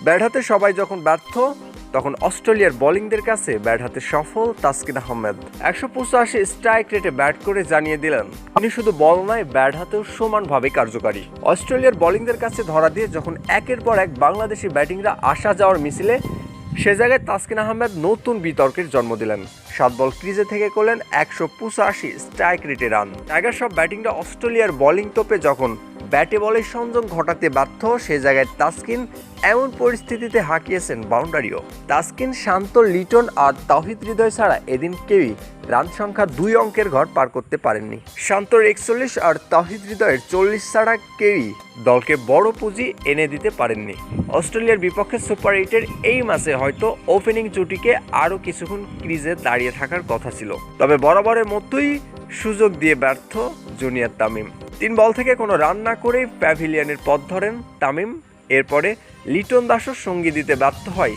Bat হাতে সবাই যখন ব্যর্থ, তখন অস্ট্রেলিয়ার বোলিংদের কাছে ব্যাট হাতে সফল তাসকিন আহমেদ। 185 স্ট্রাইক রেটে ব্যাট করে জানিয়ে দিলেন তিনি শুধু বল নয়, ব্যাট হাতেও সমানভাবে কার্যকারী। অস্ট্রেলিয়ার বোলিংদের কাছে ধরা দিয়ে যখন একের পর এক বাংলাদেশি ব্যাটিংরা আসা যাওয়ার মিছিলে, সে জায়গায় তাসকিন আহমেদ নতুন বিতর্কের জন্ম দিলেন। 7 বল ক্রিজে থেকে করলেন 185 স্ট্রাইক রেটে রান। টাইগার সব ব্যাটিংরা অস্ট্রেলিয়ার বোলিং তোপে যখন ব্যাটে বলে সংযোগ ঘটাতে ব্যর্থ, সে জায়গায় তাসকিন এমন পরিস্থিতিতে হাঁকিয়েছেন বাউন্ডারিও। তাসকিন, শান্ত, লিটন আর তাওহিদ হৃদয় ছাড়া এদিন কেউই রান সংখ্যা 2 অঙ্কের ঘর পার করতে পারেননি। শান্তর 41 আর তাওহিদ হৃদয়ের 40 ছাড়া কেউই দলকে বড় পুঁজি এনে দিতে পারেননি। অস্ট্রেলিয়ার বিপক্ষে সুপার 8-এর এই ম্যাচে হয়তো ওপেনিং জুটিকে আরও কিছুক্ষণ ক্রিজে দাঁড়িয়ে থাকার কথা ছিল, তবে বরাবরের মতোই সুযোগ দিয়ে ব্যর্থ জুনিয়র তামিম। 3 বল থেকে কোনো রান না করেই প্যাভিলিয়নের পথ ধরেন তামিম। এরপরে লিটন দাসও সঙ্গী দিতে ব্যর্থ হয়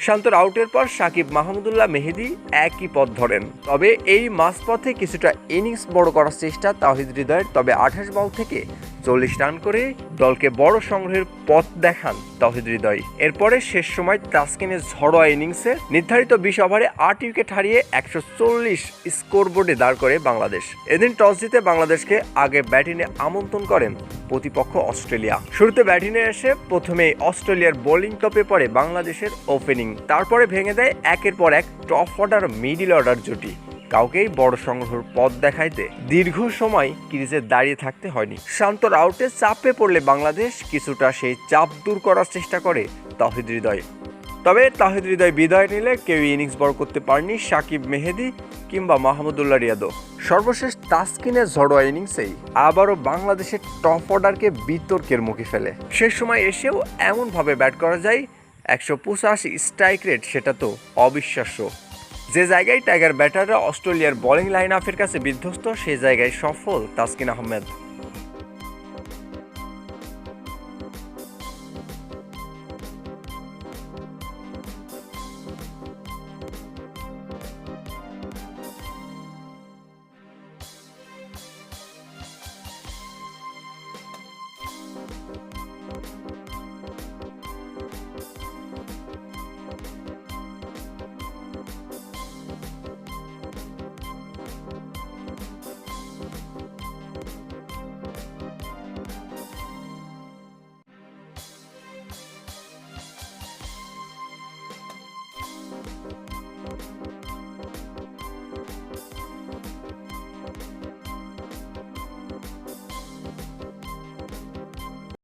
শান্তর আউটের পর সাকিব, মাহমুদুল্লাহ, মেহেদী একই পথ ধরেন। তবে এই মাঝপথে কিছুটা ইনিংস বড় করার চেষ্টা তাওহিদ হৃদয়ের, তবে 28 বল থেকে 40 রান করে দলকে বড় সংগ্রহের পথ দেখান তাওহিদ হৃদয়। এরপরে শেষ সময় তাসকিনের ঝড়োয়া ইনিংসে নির্ধারিত 20 ওভারে 8 উইকেট হারিয়ে 140 স্কোরবোর্ডে দাঁড় করে বাংলাদেশ। এদিন টস জিতে বাংলাদেশকে আগে ব্যাটিংয়ে আমন্ত্রণ করেন প্রতিপক্ষ অস্ট্রেলিয়া। শুরুতে ব্যাটিংয়ে এসে প্রথমেই অস্ট্রেলিয়ার বোলিং টপে পড়ে বাংলাদেশের ওপেনিং, তারপরে ভেঙে দেয় একের পর এক টপ অর্ডার, মিডল অর্ডার জুটি। কাউকেই বড় সংগ্রহের পথ দেখাইতে দীর্ঘ সময় ক্রিজে দাঁড়িয়ে থাকতে হয়নি। শান্তর আউটে চাপে পড়লে বাংলাদেশ কিছুটা সেই চাপ দূর করার চেষ্টা করে তাওহিদ হৃদয়। তবে তাওহিদ হৃদয় বিদায় নিলে কেউ ইনিংস বড় করতে পারেনি সাকিব, মেহেদী কিংবা মাহমুদুল্লাহ রিয়াদও। সর্বশেষ তাসকিনের ঝড়োয়া ইনিংসেই আবারও বাংলাদেশের টপ অর্ডারকে বিতর্কের মুখে ফেলে। শেষ সময় এসেও এমনভাবে ব্যাট করা যায়, 185 স্ট্রাইক রেট, সেটা তো অবিশ্বাস্য। যে জায়গায় টাইগার ব্যাটাররা অস্ট্রেলিয়ার বোলিং লাইন আপের কাছে বিধ্বস্ত, সে জায়গায় সফল তাসকিন আহমেদ।